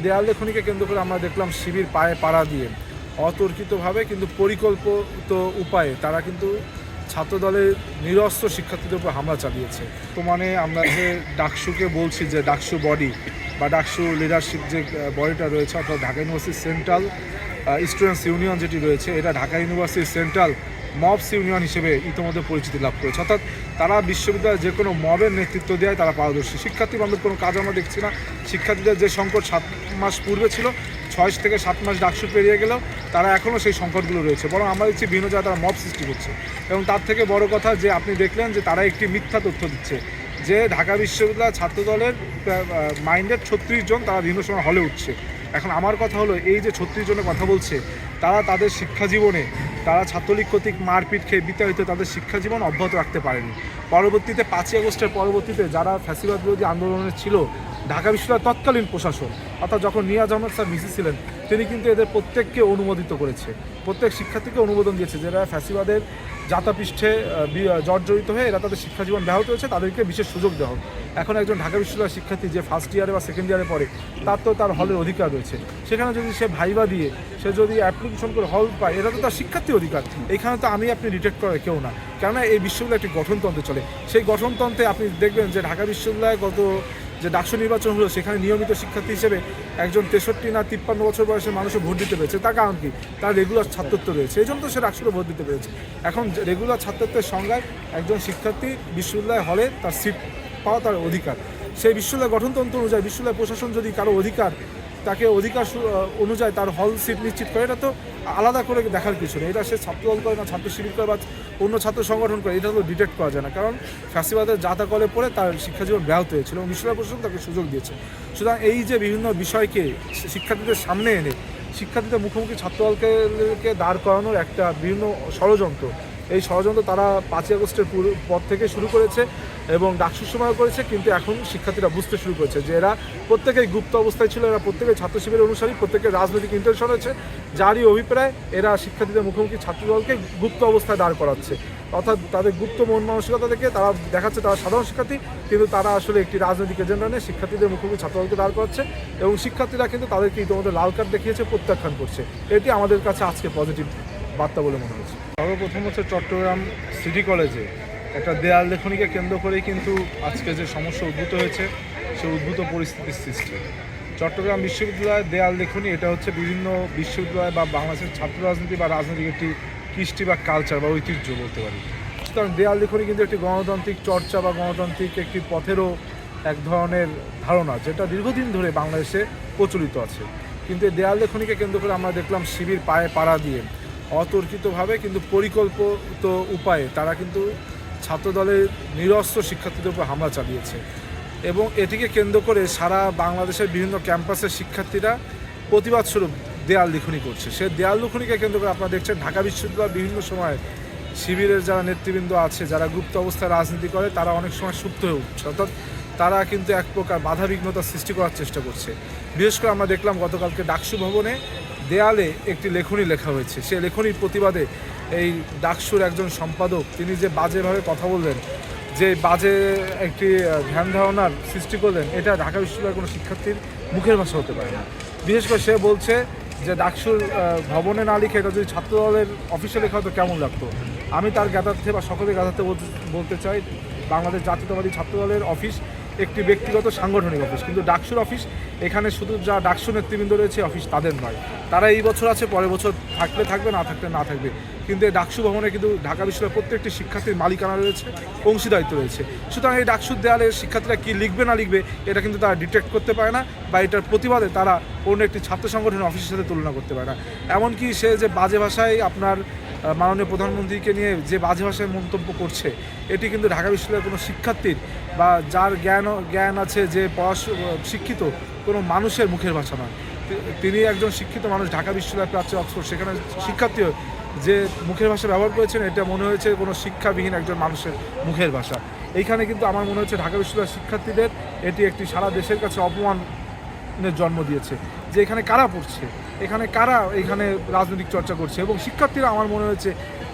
দেয়াল লেখনীকে কেন্দ্র করে আমরা দেখলাম শিবির পায়ে পাড়া দিয়ে অতর্কিতভাবে কিন্তু পরিকল্পিত উপায়ে তারা কিন্তু ছাত্রদলের নিরস্ত্র শিক্ষার্থীদের উপর হামলা চালিয়েছে। তো মানে আমরা যে ডাকসুকে বলছি যে ডাকসু বডি বা ডাকসু লিডারশিপ যে বডিটা রয়েছে, অর্থাৎ Dhaka university central students union যেটি রয়েছে, এটা Dhaka university central mobs union হিসেবে ইতিমধ্যে পরিচিতি লাভ করেছে। অর্থাৎ তারা বিশ্ববিদ্যালয়ে যে কোনো মবের নেতৃত্ব দেয় তারা পারদর্শী। শিক্ষার্থী বান্ধব কোনো কাজ আমরা দেখছি না। শিক্ষার্থীদের যে সংকট 7 মাস পূর্বে ছিল, 6 থেকে 7 মাস ডাকসু পেরিয়ে গেলেও তারা এখনও সেই সংকটগুলো রয়েছে, বরং আমরা দেখছি বিভিন্ন জায়গায় তারা মব সৃষ্টি করছে। এবং তার থেকে বড় কথা যে আপনি দেখলেন যে তারা একটি মিথ্যা তথ্য দিচ্ছে যে ঢাকা বিশ্ববিদ্যালয় ছাত্রদলের মাইন্ডেড 36 জন তারা বিভিন্ন সময় হলে উঠছে। এখন আমার কথা হলো, এই যে 36 জনের কথা বলছে, তারা তাদের শিক্ষা জীবনে তারা ছাত্রলীগ কর্তৃক মারপিট খেয়ে বিতাড়িত তাদের শিক্ষা জীবন অব্যাহত রাখতে পারেনি। পরবর্তীতে 5ই আগস্টের পরবর্তীতে যারা ফ্যাসিবাদ বিরোধী আন্দোলনে ছিল, ঢাকা বিশ্ববিদ্যালয়ের তৎকালীন প্রশাসন অর্থাৎ যখন নিয়াজ আহমেদ স্যার ভিসি ছিলেন, তিনি কিন্তু এদের প্রত্যেককে অনুমোদিত করেছে, প্রত্যেক শিক্ষার্থীকে অনুমোদন দিয়েছে যারা ফ্যাসিবাদের জাতাপৃষ্ঠে জর্জরিত হয়ে এরা তাদের শিক্ষা জীবন ব্যাহত হয়েছে, তাদেরকে বিশেষ সুযোগ দেওয়া হোক। এখন একজন ঢাকা বিশ্ববিদ্যালয়ের শিক্ষার্থী যে ফার্স্ট ইয়ারে বা সেকেন্ড ইয়ারে পড়ে, তার তো তার হলের অধিকার রয়েছে। সেখানে যদি সে ভাইবা দিয়ে সে যদি অ্যাপ্লিকেশন করে হল পায়, এটা তো তার শিক্ষার্থী অধিকার। এইখানে তো আপনি ডিটেক্ট করার কেউ না, কেননা এই বিশ্ববিদ্যালয় একটি গঠনতন্ত্রে চলে। সেই গঠনতন্ত্রে আপনি দেখবেন যে ঢাকা বিশ্ববিদ্যালয়ে গত যে ডাকসু নির্বাচন হলো, সেখানে নিয়মিত শিক্ষার্থী হিসেবে একজন 63 না 53 বছর বয়সের মানুষও ভোট দিতে পেরেছে। তার কারণ কি? তার রেগুলার ছাত্রত্ব রয়েছে, এই জন্য তো সে ডাকসুরে ভোট দিতে পেরেছে। এখন রেগুলার ছাত্রত্বের সংজ্ঞায় একজন শিক্ষার্থী বিশ্ববিদ্যালয় হলে তার সিট পাওয়া তার অধিকার। সেই বিশ্ববিদ্যালয় গঠনতন্ত্র অনুযায়ী বিশ্ববিদ্যালয় প্রশাসন যদি কারো অধিকার তাকে অধিকার অনুযায়ী তার হল সিট নিশ্চিত করে, এটা তো আলাদা করে দেখার কিছু নেই। এটা সে ছাত্রদল করে না ছাত্র শিবির করে বা অন্য ছাত্র সংগঠন করে, এটা তো ডিটেক্ট করা যায় না, কারণ ফ্যাসিবাদের জাতাকলে পড়ে তার শিক্ষাজীবন ব্যাহত হয়েছিল এবং বিশ্ববিদ্যালয় প্রশাসন তাকে সুযোগ দিয়েছে। সুতরাং এই যে বিভিন্ন বিষয়কে শিক্ষার্থীদের সামনে এনে শিক্ষার্থীদের মুখোমুখি ছাত্রদলকে দাঁড় করানোর একটা বিভিন্ন ষড়যন্ত্র, এই ষড়যন্ত্র তারা 5ই আগস্টের পর থেকে শুরু করেছে এবং ডাকসুর সময়ও করেছে। কিন্তু এখন শিক্ষার্থীরা বুঝতে শুরু করেছে যে এরা প্রত্যেকেই গুপ্ত অবস্থায় ছিল, এরা প্রত্যেকেই ছাত্র শিবিরের অনুসারী, প্রত্যেকের রাজনৈতিক ইন্টেনশন রয়েছে, যারই অভিপ্রায় এরা শিক্ষার্থীদের মুখোমুখি ছাত্রদলকে গুপ্ত অবস্থায় দাঁড় করাচ্ছে। অর্থাৎ তাদের গুপ্ত মন মানসিকতা থেকে তারা দেখাচ্ছে তারা সাধারণ শিক্ষার্থী, কিন্তু তারা আসলে একটি রাজনৈতিক এজেন্ডা নিয়ে শিক্ষার্থীদের মুখোমুখি ছাত্রদলকে দাঁড় করাচ্ছে এবং শিক্ষার্থীরা কিন্তু তাদেরকে ইতিমধ্যে লাল কার্ড দেখিয়েছে, প্রত্যাখ্যান করছে। এটি আমাদের কাছে আজকে পজিটিভ বার্তা বলে মনে হচ্ছে। সর্বপ্রথম হচ্ছে চট্টগ্রাম সিটি কলেজে একটা দেয়াল লেখনীকে কেন্দ্র করেই কিন্তু আজকে যে সমস্যা উদ্ভূত হয়েছে, সে উদ্ভূত পরিস্থিতির সৃষ্টি। চট্টগ্রাম বিশ্ববিদ্যালয়ের দেয়াল লেখনী এটা হচ্ছে বিভিন্ন বিশ্ববিদ্যালয় বা বাংলাদেশের ছাত্র রাজনীতি বা রাজনৈতিক একটি কৃষ্টি বা কালচার বা ঐতিহ্য বলতে পারি। সুতরাং দেয়াল লেখনী কিন্তু একটি গণতান্ত্রিক চর্চা বা গণতান্ত্রিক একটি পথেরও এক ধরনের ধারণা, যেটা দীর্ঘদিন ধরে বাংলাদেশে প্রচলিত আছে। কিন্তু এই দেয়াল লেখনীকে কেন্দ্র করে আমরা দেখলাম শিবির পায়ে পাড়া দিয়ে অতর্কিতভাবে কিন্তু পরিকল্পিত উপায়ে তারা কিন্তু ছাত্রদলের নিরস্ত্র শিক্ষার্থীদের উপর হামলা চালিয়েছে এবং এটিকে কেন্দ্র করে সারা বাংলাদেশের বিভিন্ন ক্যাম্পাসের শিক্ষার্থীরা প্রতিবাদস্বরূপ দেয়াল লিখনি করছে। সে দেয়াল লিখনিকে কেন্দ্র করে আপনারা দেখছেন ঢাকা বিশ্ববিদ্যালয় বিভিন্ন সময় শিবিরের যারা নেতৃবৃন্দ আছে, যারা গুপ্ত অবস্থায় রাজনীতি করে, তারা অনেক সময় সুপ্ত হয়ে উঠছে, অর্থাৎ তারা কিন্তু এক প্রকার বাধাবিঘ্নতার সৃষ্টি করার চেষ্টা করছে। বিশেষ করে আমরা দেখলাম গতকালকে ডাকসু ভবনে দেয়ালে একটি লেখনী লেখা হয়েছে। সে লেখনীর প্রতিবাদে এই ডাকসুর একজন সম্পাদক তিনি যে বাজেভাবে কথা বললেন, যে বাজে একটি ধ্যান ধারণার সৃষ্টি করলেন, এটা ঢাকা বিশ্ববিদ্যালয়ের কোনো শিক্ষার্থীর মুখের ভাষা হতে পারে না। বিশেষ করে সে বলছে যে ডাকসুর ভবনে না লিখে এটা যদি ছাত্রদলের অফিসে লেখা হতো কেমন লাগতো। আমি তার জ্ঞাতার্থে বা সকলের জ্ঞাতার্থে বলতে চাই, বাংলাদেশ জাতীয়তাবাদী ছাত্রদলের অফিস একটি ব্যক্তিগত সাংগঠনিক অফিস, কিন্তু ডাকসুর অফিস এখানে শুধু যা ডাকসু নেতৃবৃন্দ রয়েছে অফিস তাদের নয়। তারা এই বছর আছে, পরের বছর থাকলে থাকবে, না থাকলে না থাকবে, কিন্তু এই ডাকসু ভবনে কিন্তু ঢাকা বিশ্ববিদ্যালয়ের প্রত্যেকটি শিক্ষার্থীর মালিকানা রয়েছে, অংশীদারিত্ব রয়েছে। সুতরাং এই ডাকসুর দেয়ালে শিক্ষার্থীরা কী লিখবে না লিখবে এটা কিন্তু তারা ডিটেক্ট করতে পারে না, বা এটার প্রতিবাদে তারা অন্য একটি ছাত্র সংগঠনের অফিসের সাথে তুলনা করতে পারে না। এমনকি সে যে বাজে ভাষায় আপনার মাননীয় প্রধানমন্ত্রীকে নিয়ে যে বাজে ভাষায় মন্তব্য করছে, এটি কিন্তু ঢাকা বিশ্ববিদ্যালয়ের কোনো শিক্ষার্থীর বা যার জ্ঞান আছে, যে শিক্ষিত কোনো মানুষের মুখের ভাষা নয়। তিনি একজন শিক্ষিত মানুষ, ঢাকা বিশ্ববিদ্যালয় প্রাচ্য অক্সফোর্ড, সেখানে শিক্ষার্থী যে মুখের ভাষা ব্যবহার করেছেন, এটা মনে হয়েছে কোনো শিক্ষাবিহীন একজন মানুষের মুখের ভাষা। এইখানে কিন্তু আমার মনে হচ্ছে ঢাকা বিশ্ববিদ্যালয়ের শিক্ষার্থীদের এটি একটি সারা দেশের কাছে অপমানের জন্ম দিয়েছে, যে এখানে কারা পড়ছে, এখানে কারা এখানে রাজনৈতিক চর্চা করছে। এবং শিক্ষার্থীরা আমার মনে হয়েছে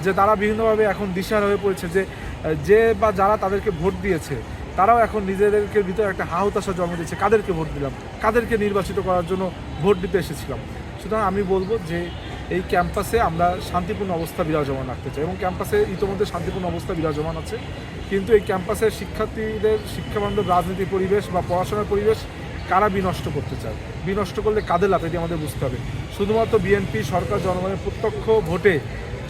যে তারা বিভিন্নভাবে এখন দিশাহারা হয়ে পড়েছে, যে বা যারা তাদেরকে ভোট দিয়েছে তারাও এখন নিজেদেরকে ভিতরে একটা হাহুতাশা জন্ম দিচ্ছে, কাদেরকে ভোট দিলাম, কাদেরকে নির্বাচিত করার জন্য ভোট দিতে এসেছিলাম। সুতরাং আমি বলবো যে এই ক্যাম্পাসে আমরা শান্তিপূর্ণ অবস্থা বিরাজমান রাখতে চাই, এবং ক্যাম্পাসে ইতিমধ্যে শান্তিপূর্ণ অবস্থা বিরাজমান আছে। কিন্তু এই ক্যাম্পাসের শিক্ষার্থীদের শিক্ষাবান্ধব রাজনীতি পরিবেশ বা পড়াশোনার পরিবেশ কারা বিনষ্ট করতে চায়, বিনষ্ট করলে কাদের লাভ, এটি আমাদের বুঝতে হবে। শুধুমাত্র বিএনপি সরকার জনগণের প্রত্যক্ষ ভোটে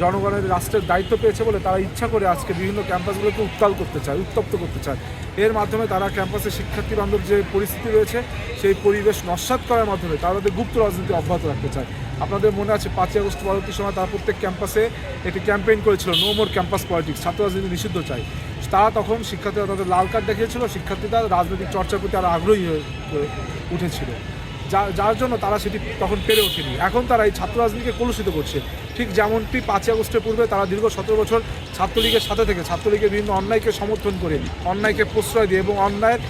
জনগণের রাষ্ট্রের দায়িত্ব পেয়েছে বলে তারা ইচ্ছা করে আজকে বিভিন্ন ক্যাম্পাসগুলোকে উত্তাল করতে চায়, উত্তপ্ত করতে চায়। এর মাধ্যমে তারা ক্যাম্পাসে শিক্ষার্থী বান্ধব যে পরিস্থিতি রয়েছে সেই পরিবেশ নস্যাৎ করার মাধ্যমে তারা তাদের গুপ্ত রাজনীতি অব্যাহত রাখতে চায়। আপনাদের মনে আছে 5ই আগস্ট পরবর্তী সময় তারা প্রত্যেক ক্যাম্পাসে একটি ক্যাম্পেইন করেছিল, নো মোর ক্যাম্পাস পলিটিক্স, ছাত্র রাজনীতি নিষিদ্ধ চাই। তারা তখন শিক্ষার্থীরা তাদের লাল কার্ড দেখিয়েছিল, শিক্ষার্থীরা রাজনৈতিক চর্চার প্রতি আরও আগ্রহী হয়ে উঠেছিল, যার জন্য তারা সেটি তখন পেরে ওঠেনি। এখন তারা এই ছাত্র রাজনীতিকে কলুষিত করছে, ঠিক যেমনটি 5ই আগস্টের পূর্বে তারা দীর্ঘ 17 বছর ছাত্রলীগের সাথে থেকে ছাত্রলীগের বিভিন্ন অন্যায়কে সমর্থন করে, অন্যায়কে প্রশ্রয় দিয়ে এবং অন্যায়ের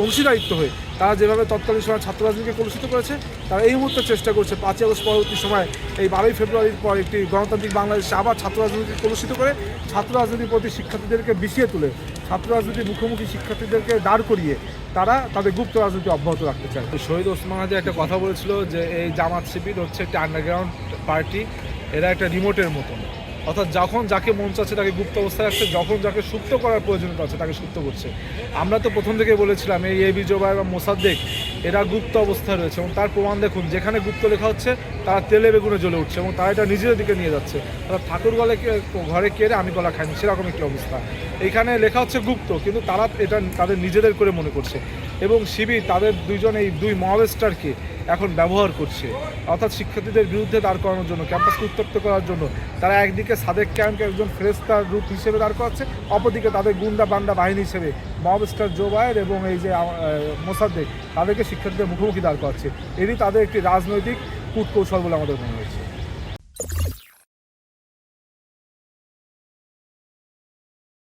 অংশীদারিত্ব হয়ে তারা যেভাবে তৎকালীন সময় ছাত্র রাজনীতিকে কলুষিত করেছে, তারা এই মুহূর্তে চেষ্টা করছে 5ই আগস্ট পরবর্তী সময় এই 12ই ফেব্রুয়ারির পর একটি গণতান্ত্রিক বাংলাদেশে আবার ছাত্র রাজনীতিকে কলুষিত করে ছাত্র রাজনীতির প্রতি শিক্ষার্থীদেরকে বিষিয়ে তুলে ছাত্র রাজনীতির মুখোমুখি শিক্ষার্থীদেরকে দাঁড় করিয়ে তারা তাদের গুপ্ত রাজনীতি অব্যাহত রাখতে চায়। শহীদ ওসমান হাদি একটা কথা বলেছিল যে এই জামাত শিবির হচ্ছে একটা আন্ডারগ্রাউন্ড পার্টি, এরা একটা রিমোটের মতন, অর্থাৎ যখন যাকে মন চাচ্ছে তাকে গুপ্ত অবস্থায় রাখছে, যখন যাকে সুপ্ত করার প্রয়োজনীয়তা আছে তাকে সুপ্ত করছে। আমরা তো প্রথম থেকে বলেছিলাম এই এবি জোবায়ের বা মোসাদ্দেক এরা গুপ্ত অবস্থায় রয়েছে, এবং তার প্রমাণ দেখুন, যেখানে গুপ্ত লেখা হচ্ছে তারা তেলে বেগুনে জ্বলে উঠছে এবং তারা এটা নিজেদের দিকে নিয়ে যাচ্ছে। তারা ঠাকুর ঘরে কেড়ে আমি গলা খাইনি, সেরকম একটি অবস্থা। এখানে লেখা হচ্ছে গুপ্ত, কিন্তু তারা এটা তাদের নিজেদের করে মনে করছে, এবং শিবির তাদের দুইজন এই দুই মহাবেস্টারকে এখন ব্যবহার করছে, অর্থাৎ শিক্ষার্থীদের বিরুদ্ধে দাঁড় করানোর জন্য, ক্যাম্পাসকে উত্তপ্ত করার জন্য। তারা একদিকে সাদেক ক্যাম্পকে একজন ফেরেস্তার রূপ হিসেবে দাঁড় করাচ্ছে, অপরদিকে তাদের গুন্ডা বান্ডা বাহিনী হিসেবে মহাবেস্টার জোবায়ের এবং এই যে মোসাদ্দেক তাদেরকে শিক্ষার্থীদের মুখোমুখি দাঁড় করাচ্ছে। এটি তাদের একটি রাজনৈতিক কূটকৌশল বলে আমাদের মনে হয়েছে।